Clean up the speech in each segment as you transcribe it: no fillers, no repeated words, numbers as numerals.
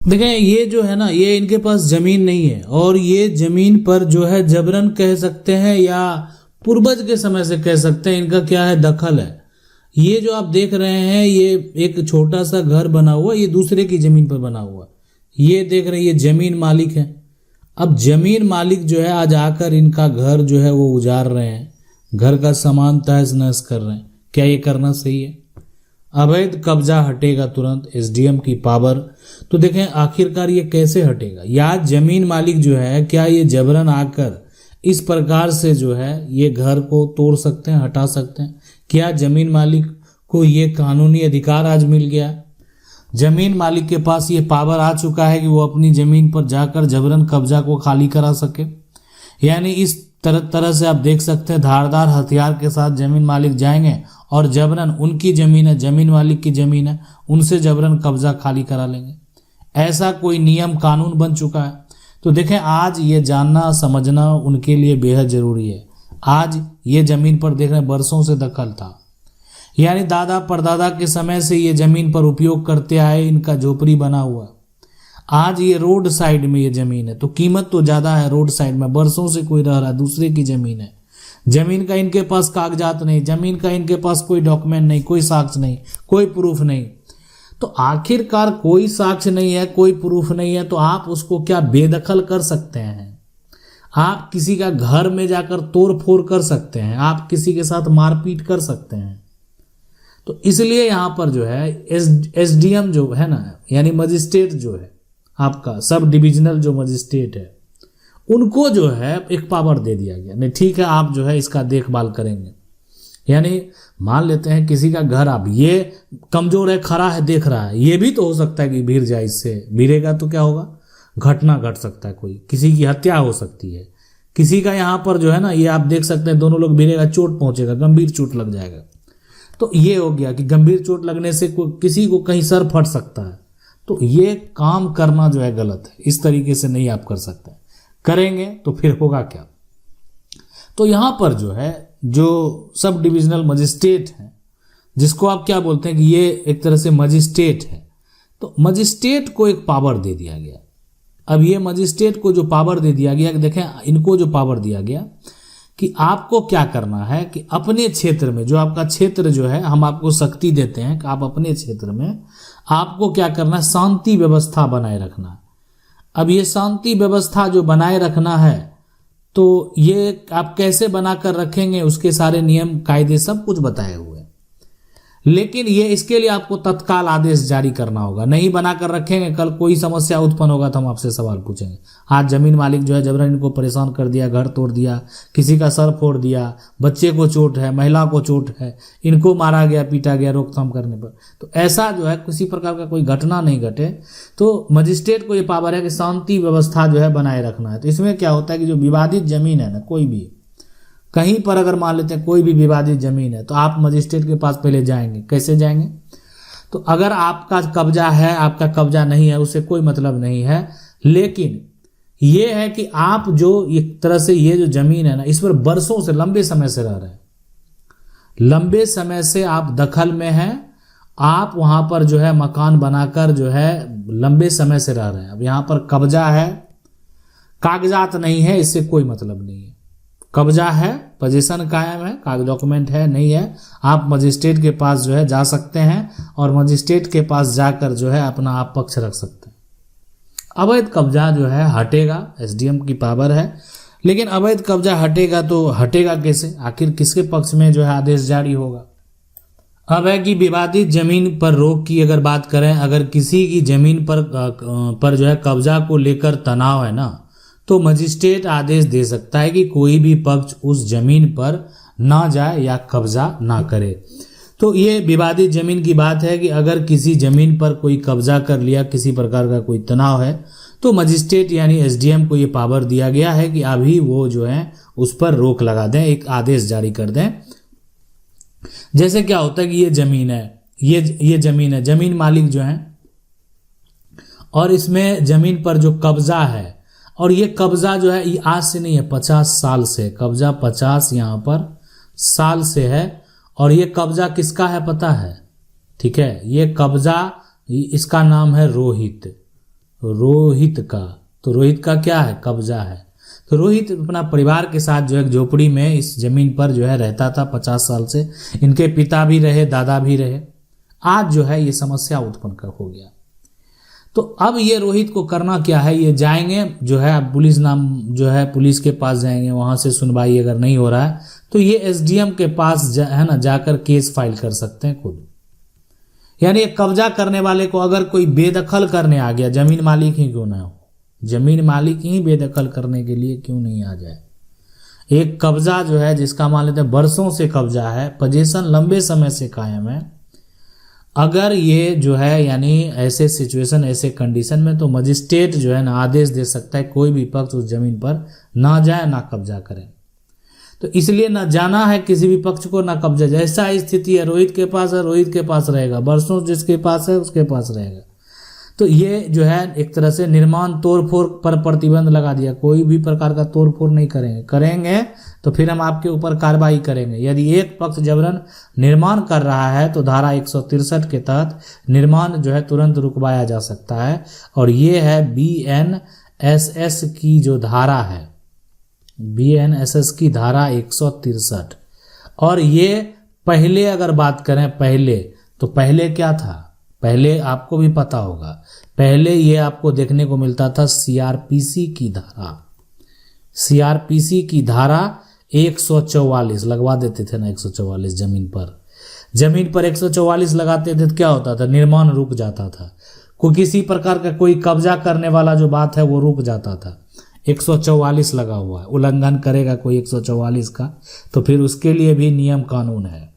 देखें ये जो है ना, ये इनके पास जमीन नहीं है और ये जमीन पर जो है जबरन कह सकते हैं या पूर्वज के समय से कह सकते हैं, इनका क्या है, दखल है। ये जो आप देख रहे हैं, ये एक छोटा सा घर बना हुआ, ये दूसरे की जमीन पर बना हुआ। ये देख रहे हैं, ये जमीन मालिक है। अब जमीन मालिक जो है आज आकर इनका घर जो है वो उजाड़ रहे हैं, घर का सामान तहस नहस कर रहे हैं। क्या ये करना सही है? अवैध कब्जा हटेगा तुरंत, एसडीएम की पावर। तो देखें आखिरकार ये कैसे हटेगा, या जमीन मालिक जो है क्या ये जबरन आकर इस प्रकार से जो है ये घर को तोड़ सकते हैं, हटा सकते हैं? क्या जमीन मालिक को ये कानूनी अधिकार आज मिल गया? जमीन मालिक के पास ये पावर आ चुका है कि वो अपनी जमीन पर जाकर जबरन कब्जा को खाली करा सके। यानी इस तरह से आप देख सकते हैं, धारदार हथियार के साथ जमीन मालिक जाएंगे और जबरन उनकी जमीन है, जमीन मालिक की जमीन है, उनसे जबरन कब्जा खाली करा लेंगे। ऐसा कोई नियम कानून बन चुका है। तो देखें आज ये जानना समझना उनके लिए बेहद जरूरी है। आज ये जमीन पर देख रहे हैं बरसों से दखल था, यानी दादा परदादा के समय से ये जमीन पर उपयोग करते आए, इनका झोपड़ी बना हुआ। आज ये रोड साइड में ये जमीन है तो कीमत तो ज्यादा है, रोड साइड में बरसों से कोई रह रहा है, दूसरे की जमीन है। जमीन का इनके पास कागजात नहीं, जमीन का इनके पास कोई डॉक्यूमेंट नहीं, कोई साक्ष्य नहीं, कोई प्रूफ नहीं। तो आखिरकार कोई साक्ष्य नहीं है, कोई प्रूफ नहीं है, तो आप उसको क्या बेदखल कर सकते हैं? आप किसी का घर में जाकर तोड़ फोड़ कर सकते हैं, आप किसी के साथ मारपीट कर सकते हैं। तो इसलिए यहां पर जो है एसडीएम जो है ना, यानी मजिस्ट्रेट जो है आपका सब डिविजनल जो मजिस्ट्रेट है, उनको जो है एक पावर दे दिया गया। नहीं ठीक है, आप जो है इसका देखभाल करेंगे। यानी मान लेते हैं किसी का घर, आप ये कमजोर है, खड़ा है, देख रहा है, ये भी तो हो सकता है कि भीड़ जाए, इससे भीड़ेगा तो क्या होगा, घटना घट सकता है, कोई किसी की हत्या हो सकती है, किसी का यहाँ पर जो है ना, ये आप देख सकते हैं दोनों लोग भीड़ेगा, चोट पहुंचेगा, गंभीर चोट लग जाएगा। तो ये हो गया कि गंभीर चोट लगने से किसी को कहीं सर फट सकता है। तो ये काम करना जो है गलत है, इस तरीके से नहीं आप कर सकते। करेंगे तो फिर होगा क्या? तो यहां पर जो है जो सब डिविजनल मजिस्ट्रेट है, जिसको आप क्या बोलते हैं कि ये एक तरह से मजिस्ट्रेट है, तो मजिस्ट्रेट को एक पावर दे दिया गया। अब ये मजिस्ट्रेट को जो पावर दे दिया गया, देखें इनको जो पावर दिया गया कि आपको क्या करना है कि अपने क्षेत्र में, जो आपका क्षेत्र जो है, हम आपको शक्ति देते हैं कि आप अपने क्षेत्र में आपको क्या करना है, शांति व्यवस्था बनाए रखना। अब ये शांति व्यवस्था जो बनाए रखना है, तो ये आप कैसे बनाकर रखेंगे, उसके सारे नियम कायदे सब कुछ बताए हुए। लेकिन ये इसके लिए आपको तत्काल आदेश जारी करना होगा। नहीं बनाकर रखेंगे, कल कोई समस्या उत्पन्न होगा तो हम आपसे सवाल पूछेंगे। आज जमीन मालिक जो है जबरन इनको परेशान कर दिया, घर तोड़ दिया, किसी का सर फोड़ दिया, बच्चे को चोट है, महिला को चोट है, इनको मारा गया, पीटा गया रोकथाम करने पर, तो ऐसा जो है किसी प्रकार का कोई घटना नहीं घटे। तो मजिस्ट्रेट को ये पावर है कि शांति व्यवस्था जो है बनाए रखना है। तो इसमें क्या होता है कि जो विवादित जमीन है ना, कोई भी कहीं पर अगर मान लेते हैं कोई भी विवादित जमीन है, तो आप मजिस्ट्रेट के पास पहले जाएंगे। कैसे जाएंगे? तो अगर आपका कब्जा है, आपका कब्जा नहीं है, उससे कोई मतलब नहीं है। लेकिन ये है कि आप जो एक तरह से ये जो जमीन है ना, इस पर बरसों से, लंबे समय से रह रहे हैं, लंबे समय से आप दखल में हैं, आप वहां पर जो है मकान बनाकर जो है लंबे समय से रह रहे हैं। अब यहां पर कब्जा है, कागजात नहीं है, इससे कोई मतलब नहीं है। कब्जा है, पोजीशन कायम है, कागज डॉक्यूमेंट है, नहीं है, आप मजिस्ट्रेट के पास जो है जा सकते हैं और मजिस्ट्रेट के पास जाकर जो है अपना आप पक्ष रख सकते हैं। अवैध कब्जा जो है हटेगा, एसडीएम की पावर है। लेकिन अवैध कब्जा हटेगा तो हटेगा कैसे? आखिर किसके पक्ष में जो है आदेश जारी होगा? अब है कि विवादित जमीन पर रोक की अगर बात करें, अगर किसी की जमीन पर जो है कब्जा को लेकर तनाव है ना, तो मजिस्ट्रेट आदेश दे सकता है कि कोई भी पक्ष उस जमीन पर ना जाए या कब्जा ना करे। तो ये विवादित जमीन की बात है कि अगर किसी जमीन पर कोई कब्जा कर लिया, किसी प्रकार का कोई तनाव है, तो मजिस्ट्रेट यानी एसडीएम को ये पावर दिया गया है कि अभी वो जो है उस पर रोक लगा दें, एक आदेश जारी कर दें। जैसे क्या होता है कि ये जमीन है, ये जमीन है, जमीन मालिक जो है, और इसमें जमीन पर जो कब्जा है, और ये कब्जा जो है ये आज से नहीं है, 50 साल से कब्जा, 50 यहाँ पर साल से है। और ये कब्जा किसका है पता है? ठीक है, ये कब्जा, इसका नाम है रोहित। रोहित का। तो रोहित का क्या है? कब्जा है। तो रोहित अपना परिवार के साथ जो है झोपड़ी में इस जमीन पर जो है रहता था 50 साल से। इनके पिता भी रहे, दादा भी रहे। आज जो है ये समस्या उत्पन्न हो गया। तो अब ये रोहित को करना क्या है, ये जाएंगे जो है पुलिस के पास जाएंगे, वहां से सुनवाई अगर नहीं हो रहा है तो ये एसडीएम के पास है ना जाकर केस फाइल कर सकते हैं खुद। यानी कब्जा करने वाले को अगर कोई बेदखल करने आ गया, जमीन मालिक ही क्यों ना हो, जमीन मालिक ही बेदखल करने के लिए क्यों नहीं आ जाए। एक कब्जा जो है जिसका मान लेते हैं वर्षों से कब्जा है, पोजीशन लंबे समय से कायम है, अगर ये जो है यानी ऐसे सिचुएशन ऐसे कंडीशन में तो मजिस्ट्रेट जो है ना आदेश दे सकता है कोई भी पक्ष उस जमीन पर ना जाए ना कब्जा करे। तो इसलिए ना जाना है किसी भी पक्ष को ना कब्जा। जैसा स्थिति है रोहित के पास है, रोहित के पास रहेगा, वर्षों जिसके पास है उसके पास रहेगा। तो ये जो है एक तरह से निर्माण तोड़फोड़ पर प्रतिबंध लगा दिया, कोई भी प्रकार का तोड़फोड़ नहीं करेंगे तो फिर हम आपके ऊपर कार्रवाई करेंगे। यदि एक पक्ष जबरन निर्माण कर रहा है तो धारा 163 के तहत निर्माण जो है तुरंत रुकवाया जा सकता है। और ये है BNSS की जो धारा है, BNSS की धारा 163। और ये पहले अगर बात करें तो पहले क्या था, पहले आपको भी पता होगा, पहले ये आपको देखने को मिलता था CRPC की धारा, CRPC की धारा 144 लगवा देते थे ना, 144 जमीन पर 144 लगाते थे तो क्या होता था, निर्माण रुक जाता था। किसी प्रकार का कोई कब्जा करने वाला जो बात है वो रुक जाता था। 144 लगा हुआ है, उल्लंघन करेगा कोई 144 का तो फिर उसके लिए भी नियम कानून है।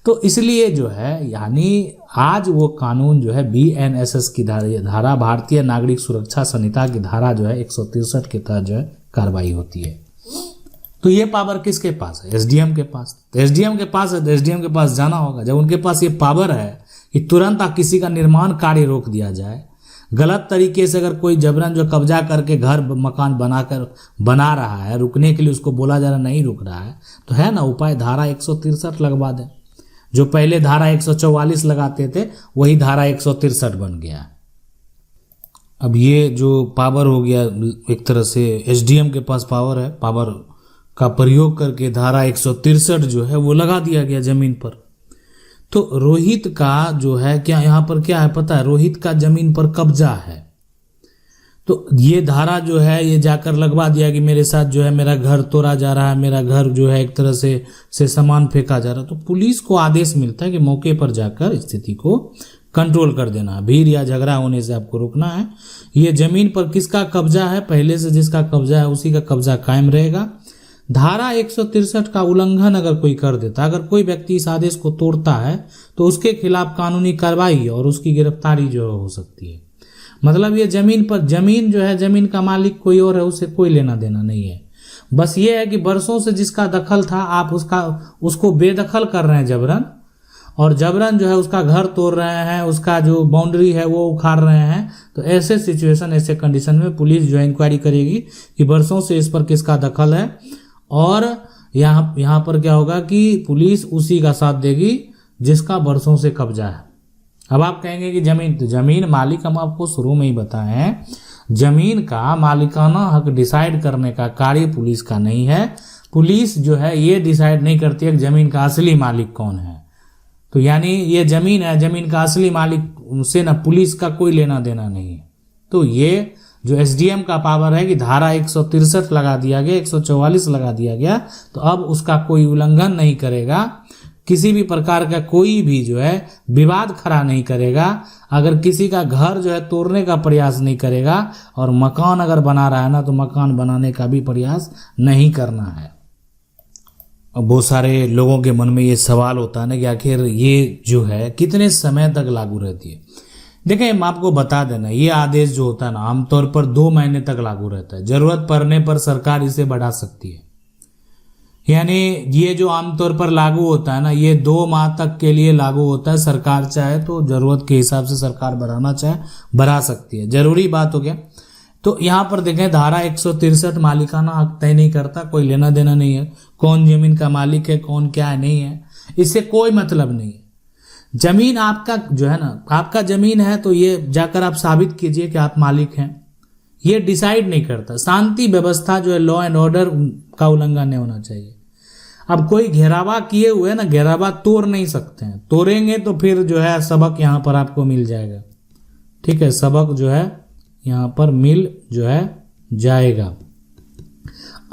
तो इसलिए जो है यानी आज वो कानून जो है BNSS की धारा भारतीय नागरिक सुरक्षा संहिता की धारा जो है 163 के तहत जो है कार्रवाई होती है। तो ये पावर किसके पास है? एसडीएम के पास। तो एसडीएम के पास है तो एसडीएम के पास जाना होगा। जब उनके पास ये पावर है कि तुरंत किसी का निर्माण कार्य रोक दिया जाए, गलत तरीके से अगर कोई जबरन जो कब्जा करके घर मकान बना रहा है, रुकने के लिए उसको बोला जा रहा नहीं रुक रहा है, तो है ना उपाय धारा 163 लगवा दें। जो पहले धारा 144 लगाते थे वही धारा 163 बन गया। अब ये जो पावर हो गया एक तरह से एसडीएम के पास पावर है, पावर का प्रयोग करके धारा 163 जो है वो लगा दिया गया जमीन पर। तो रोहित का जो है क्या यहाँ पर क्या है पता है, रोहित का जमीन पर कब्जा है। तो ये धारा जो है ये जाकर लगवा दिया कि मेरे साथ जो है मेरा घर तोड़ा जा रहा है, मेरा घर जो है एक तरह से सामान फेंका जा रहा है। तो पुलिस को आदेश मिलता है कि मौके पर जाकर स्थिति को कंट्रोल कर देना, भीड़ या झगड़ा होने से आपको रोकना है। ये जमीन पर किसका कब्जा है, पहले से जिसका कब्जा है उसी का कब्जा कायम रहेगा। धारा 163 का उल्लंघन अगर कोई कर देता, अगर कोई व्यक्ति इस आदेश को तोड़ता है तो उसके खिलाफ कानूनी कार्रवाई और उसकी गिरफ्तारी जो हो सकती है। मतलब ये जमीन जो है जमीन का मालिक कोई और है, उसे कोई लेना देना नहीं है। बस ये है कि वर्षों से जिसका दखल था आप उसको बेदखल कर रहे हैं जबरन, और जबरन जो है उसका घर तोड़ रहे हैं, उसका जो बाउंड्री है वो उखाड़ रहे हैं। तो ऐसे सिचुएशन ऐसे कंडीशन में पुलिस जो है इंक्वायरी करेगी कि वर्षों से इस पर किसका दखल है, और यहाँ पर क्या होगा कि पुलिस उसी का साथ देगी जिसका वर्षों से कब्जा है। अब आप कहेंगे कि जमीन मालिक, हम आपको शुरू में ही बताए हैं, जमीन का मालिकाना हक डिसाइड करने का कार्य पुलिस का नहीं है। पुलिस जो है ये डिसाइड नहीं करती है कि जमीन का असली मालिक कौन है। तो यानी ये जमीन है, जमीन का असली मालिक से ना पुलिस का कोई लेना देना नहीं है। तो ये जो एसडीएम का पावर है कि धारा 163 लगा दिया गया, 144 लगा दिया गया, तो अब उसका कोई उल्लंघन नहीं करेगा, किसी भी प्रकार का कोई भी जो है विवाद खड़ा नहीं करेगा, अगर किसी का घर जो है तोड़ने का प्रयास नहीं करेगा, और मकान अगर बना रहा है ना तो मकान बनाने का भी प्रयास नहीं करना है। अब बहुत सारे लोगों के मन में ये सवाल होता है ना कि आखिर ये जो है कितने समय तक लागू रहती है। देखें, हम आपको बता देना, ये आदेश जो होता है ना आमतौर पर 2 महीने तक लागू रहता है। जरूरत पड़ने पर सरकार इसे बढ़ा सकती है। यानी ये जो आमतौर पर लागू होता है ना, ये 2 माह तक के लिए लागू होता है। सरकार चाहे तो जरूरत के हिसाब से सरकार बढ़ाना चाहे बढ़ा सकती है, जरूरी बात हो गया। तो यहाँ पर देखें, धारा 163 मालिकाना हक तय नहीं करता, कोई लेना देना नहीं है, कौन जमीन का मालिक है कौन क्या है नहीं है, इससे कोई मतलब नहीं है। जमीन आपका जो है ना, आपका जमीन है तो ये जाकर आप साबित कीजिए कि आप मालिक हैं। ये डिसाइड नहीं करता। शांति व्यवस्था जो है, लॉ एंड ऑर्डर का उल्लंघन नहीं होना चाहिए। अब कोई घेरावा किए हुए ना, घेरावा तोड़ नहीं सकते हैं, तोड़ेंगे तो फिर जो है सबक यहाँ पर आपको मिल जाएगा। ठीक है, सबक जो है यहाँ पर मिल जो है जाएगा।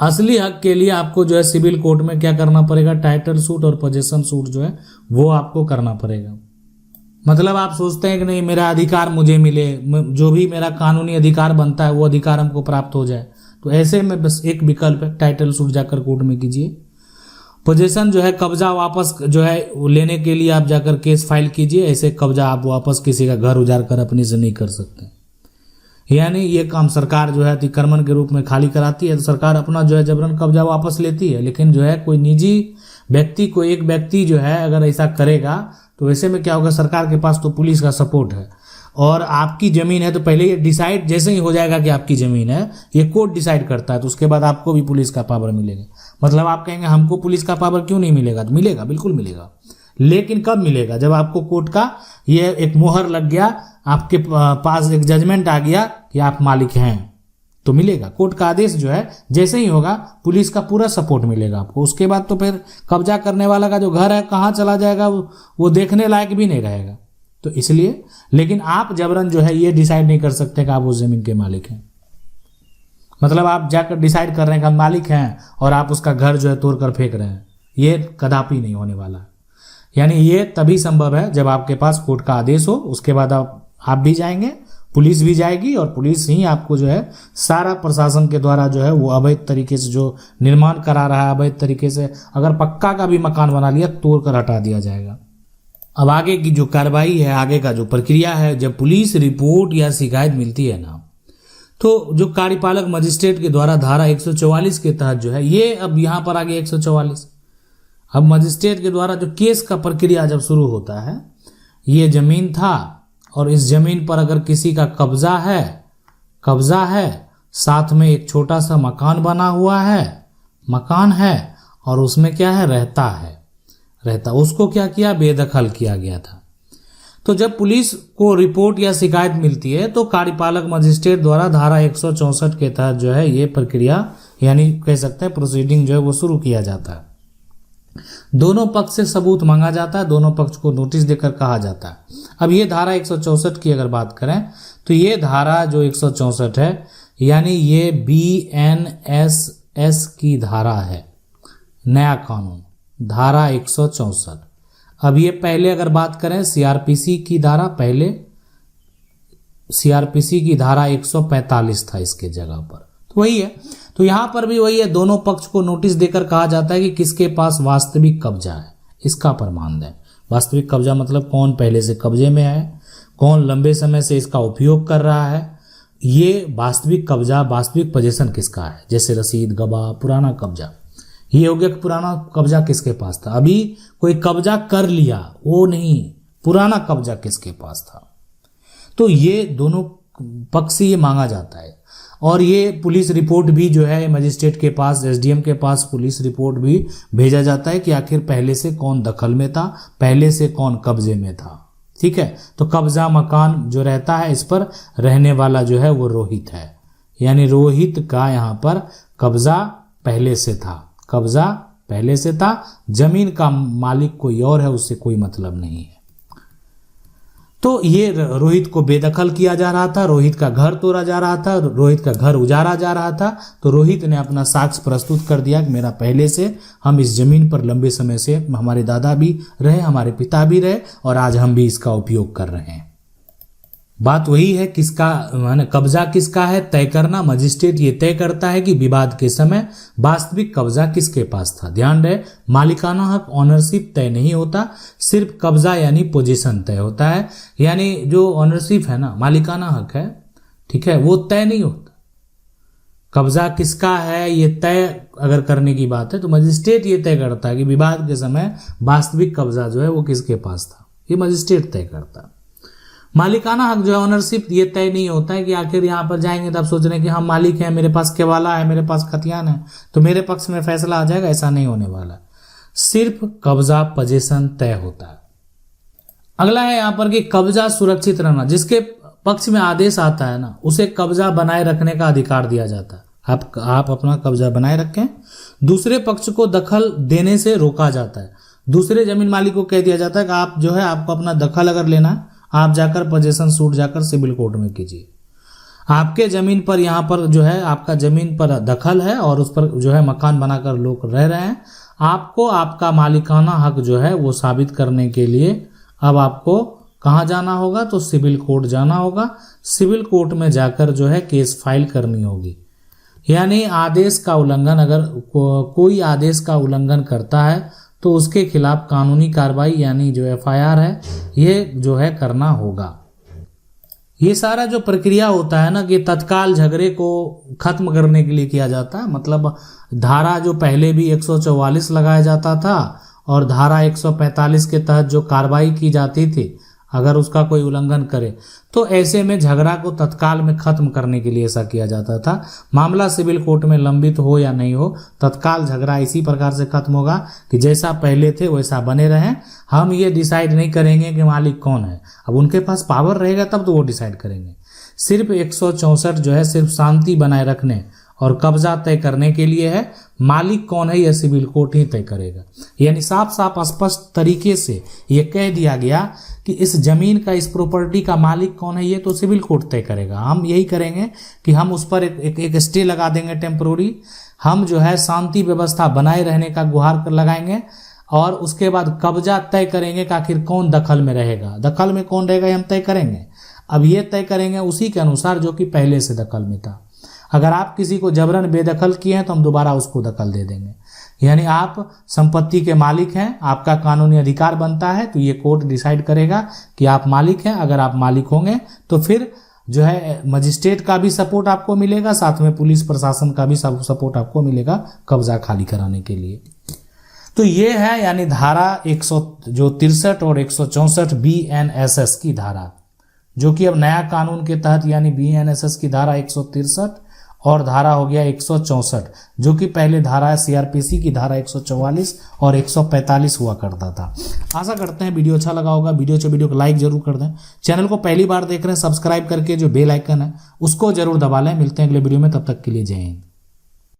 असली हक के लिए आपको जो है सिविल कोर्ट में क्या करना पड़ेगा, टाइटल सूट और पोजेशन सूट जो है वो आपको करना पड़ेगा। मतलब आप सोचते हैं कि नहीं मेरा अधिकार मुझे मिले, जो भी मेरा कानूनी अधिकार बनता है वो अधिकार हमको प्राप्त हो जाए, तो ऐसे में बस एक विकल्प है, टाइटल सूट जाकर कोर्ट में कीजिए। पोजेशन जो है कब्जा वापस जो है लेने के लिए आप जाकर केस फाइल कीजिए। ऐसे कब्जा आप वापस किसी का घर उजाड़ कर अपने से नहीं कर सकते। यानी ये काम सरकार जो है अतिक्रमण के रूप में खाली कराती है, तो सरकार अपना जो है जबरन कब्जा वापस लेती है। लेकिन जो है कोई निजी व्यक्ति, कोई एक व्यक्ति जो है अगर ऐसा करेगा तो ऐसे में क्या होगा, सरकार के पास तो पुलिस का सपोर्ट है और आपकी जमीन है तो पहले ये डिसाइड जैसे ही हो जाएगा कि आपकी जमीन है, ये कोर्ट डिसाइड करता है, तो उसके बाद आपको भी पुलिस का पावर मिलेगा। मतलब आप कहेंगे हमको पुलिस का पावर क्यों नहीं मिलेगा, तो मिलेगा, बिल्कुल मिलेगा। लेकिन कब मिलेगा, जब आपको कोर्ट का ये एक मोहर लग गया, आपके पास एक जजमेंट आ गया कि आप मालिक हैं, तो मिलेगा। कोर्ट का आदेश जो है जैसे ही होगा पुलिस का पूरा सपोर्ट मिलेगा आपको। उसके बाद तो फिर कब्जा करने वाला का जो घर है कहाँ चला जाएगा वो देखने लायक भी नहीं रहेगा। तो इसलिए, लेकिन आप जबरन जो है ये डिसाइड नहीं कर सकते कि आप उस जमीन के मालिक हैं। मतलब आप जाकर डिसाइड कर रहे हैं कि हम मालिक हैं और आप उसका घर जो है तोड़ कर फेंक रहे हैं, ये कदापि नहीं होने वाला। यानी ये तभी संभव है जब आपके पास कोर्ट का आदेश हो। उसके बाद आप भी जाएंगे, पुलिस भी जाएगी और पुलिस ही आपको जो है सारा प्रशासन के द्वारा जो है वो अवैध तरीके से जो निर्माण करा रहा है, अवैध तरीके से अगर पक्का का भी मकान बना लिया तोड़ कर हटा दिया जाएगा। अब आगे की जो कार्रवाई है, आगे का जो प्रक्रिया है, जब पुलिस रिपोर्ट या शिकायत मिलती है ना, तो जो कार्यपालक मजिस्ट्रेट के द्वारा धारा 144 के तहत जो है ये, अब यहाँ पर आगे 144, अब मजिस्ट्रेट के द्वारा जो केस का प्रक्रिया जब शुरू होता है, ये जमीन था और इस जमीन पर अगर किसी का कब्जा है, साथ में एक छोटा सा मकान बना हुआ है, मकान है और उसमें क्या है, रहता, उसको क्या किया, बेदखल किया गया था। तो जब पुलिस को रिपोर्ट या शिकायत मिलती है तो कार्यपालक मजिस्ट्रेट द्वारा धारा 164 के तहत जो है ये प्रक्रिया, यानी कह सकते हैं प्रोसीडिंग जो है वो शुरू किया जाता है। दोनों पक्ष से सबूत मांगा जाता है, दोनों पक्ष को नोटिस देकर कहा जाता है। अब ये धारा 164 की अगर बात करें तो ये धारा जो 164 है, यानी ये BNSS की धारा है, नया कानून धारा 164। अब ये पहले अगर बात करें CRPC की धारा, पहले CRPC की धारा 145 था इसके जगह पर, तो वही है। तो यहां पर भी वही है, दोनों पक्ष को नोटिस देकर कहा जाता है कि किसके पास वास्तविक कब्जा है, इसका प्रमाण दें। वास्तविक कब्जा मतलब कौन पहले से कब्जे में है, कौन लंबे समय से इसका उपयोग कर रहा है, ये वास्तविक कब्जा, वास्तविक पोजीशन किसका है। जैसे रसीद, गवाह, पुराना कब्जा, ये हो गया कि पुराना कब्जा किसके पास था। अभी कोई कब्जा कर लिया वो नहीं, पुराना कब्जा किसके पास था। तो ये दोनों पक्ष से ये मांगा जाता है। और ये पुलिस रिपोर्ट भी जो है मजिस्ट्रेट के पास, SDM के पास पुलिस रिपोर्ट भी भेजा जाता है कि आखिर पहले से कौन दखल में था, पहले से कौन कब्जे में था। ठीक है, तो कब्जा मकान जो रहता है इस पर रहने वाला जो है वो रोहित है, यानी रोहित का यहाँ पर कब्जा पहले से था, कब्जा पहले से था। जमीन का मालिक कोई और है, उससे कोई मतलब नहीं है। तो ये रोहित को बेदखल किया जा रहा था, रोहित का घर तोड़ा जा रहा था, रोहित का घर उजाड़ा जा रहा था। तो रोहित ने अपना साक्ष्य प्रस्तुत कर दिया कि मेरा पहले से, हम इस जमीन पर लंबे समय से, हमारे दादा भी रहे, हमारे पिता भी रहे और आज हम भी इसका उपयोग कर रहे हैं। बात वही है, किसका माने कब्जा किसका है तय करना। मजिस्ट्रेट ये तय करता है कि विवाद के समय वास्तविक कब्जा किसके पास था। ध्यान रहे, मालिकाना हक, ऑनरशिप तय नहीं होता, सिर्फ कब्जा यानी पोजीशन तय होता है। यानी जो ऑनरशिप है ना, मालिकाना हक है, ठीक है, वो तय नहीं होता। कब्जा किसका है ये तय अगर करने की बात है तो मजिस्ट्रेट ये तय करता है कि विवाद के समय वास्तविक कब्जा जो है वो किसके पास था, ये मजिस्ट्रेट तय करता है। मालिकाना हक जो है, ऑनरशिप, ये तय नहीं होता है कि आखिर यहाँ पर जाएंगे तो आप सोच रहे हैं कि हम मालिक हैं, मेरे पास केवाला है, मेरे पास खतियान है, तो मेरे पक्ष में फैसला आ जाएगा, ऐसा नहीं होने वाला। सिर्फ कब्जा पोजीशन तय होता है। अगला है यहाँ पर कि कब्जा सुरक्षित रहना, जिसके पक्ष में आदेश आता है ना उसे कब्जा बनाए रखने का अधिकार दिया जाता है। आप अपना कब्जा बनाए रखें, दूसरे पक्ष को दखल देने से रोका जाता है। दूसरे जमीन मालिक को कह दिया जाता है कि आप जो है आपको अपना दखल अगर लेना है आप जाकर पोजेशन सूट जाकर सिविल कोर्ट में कीजिए। आपके जमीन पर यहाँ पर जो है आपका जमीन पर दखल है और उस पर जो है मकान बनाकर लोग रह रहे हैं, आपको आपका मालिकाना हक जो है वो साबित करने के लिए अब आपको कहाँ जाना होगा, तो सिविल कोर्ट जाना होगा। सिविल कोर्ट में जाकर जो है केस फाइल करनी होगी। यानी आदेश का उल्लंघन, अगर कोई आदेश का उल्लंघन करता है तो उसके खिलाफ कानूनी कार्रवाई यानी जो FIR है ये जो है करना होगा। ये सारा जो प्रक्रिया होता है ना कि तत्काल झगड़े को खत्म करने के लिए किया जाता है। मतलब धारा जो पहले भी 144 लगाया जाता था और धारा 145 के तहत जो कार्रवाई की जाती थी अगर उसका कोई उल्लंघन करे, तो ऐसे में झगड़ा को तत्काल में खत्म करने के लिए ऐसा किया जाता था। मामला सिविल कोर्ट में लंबित हो या नहीं हो, तत्काल झगड़ा इसी प्रकार से खत्म होगा कि जैसा पहले थे वैसा बने रहें। हम ये डिसाइड नहीं करेंगे कि मालिक कौन है, अब उनके पास पावर रहेगा तब तो वो डिसाइड करेंगे। सिर्फ 164 जो है सिर्फ शांति बनाए रखने और कब्जा तय करने के लिए है। मालिक कौन है यह सिविल कोर्ट ही तय करेगा। यानी साफ साफ स्पष्ट तरीके से ये कह दिया गया कि इस जमीन का, इस प्रॉपर्टी का मालिक कौन है ये तो सिविल कोर्ट तय करेगा। हम यही करेंगे कि हम उस पर एक स्टे लगा देंगे टेम्पोररी। हम जो है शांति व्यवस्था बनाए रहने का गुहार लगाएंगे और उसके बाद कब्जा तय करेंगे कि आखिर कौन दखल में रहेगा। दखल में कौन रहेगा ये हम तय करेंगे। अब ये तय करेंगे उसी के अनुसार जो कि पहले से दखल में था। अगर आप किसी को जबरन बेदखल किए हैं तो हम दोबारा उसको दखल दे देंगे। यानी आप संपत्ति के मालिक हैं, आपका कानूनी अधिकार बनता है, तो ये कोर्ट डिसाइड करेगा कि आप मालिक हैं। अगर आप मालिक होंगे तो फिर जो है मजिस्ट्रेट का भी सपोर्ट आपको मिलेगा, साथ में पुलिस प्रशासन का भी सपोर्ट आपको मिलेगा कब्जा खाली कराने के लिए। तो ये है यानी धारा 163 और 164 BNSS की धारा, जो कि अब नया कानून के तहत यानी BNSS की धारा 163 और धारा हो गया 164, जो कि पहले धारा CRPC की धारा 144 और 145 हुआ करता था। आशा करते हैं वीडियो अच्छा लगा होगा। वीडियो को लाइक जरूर कर दें। चैनल को पहली बार देख रहे हैं सब्सक्राइब करके जो बेल आइकन है उसको जरूर दबा लें। मिलते हैं अगले वीडियो में, तब तक के लिए जय हिंद।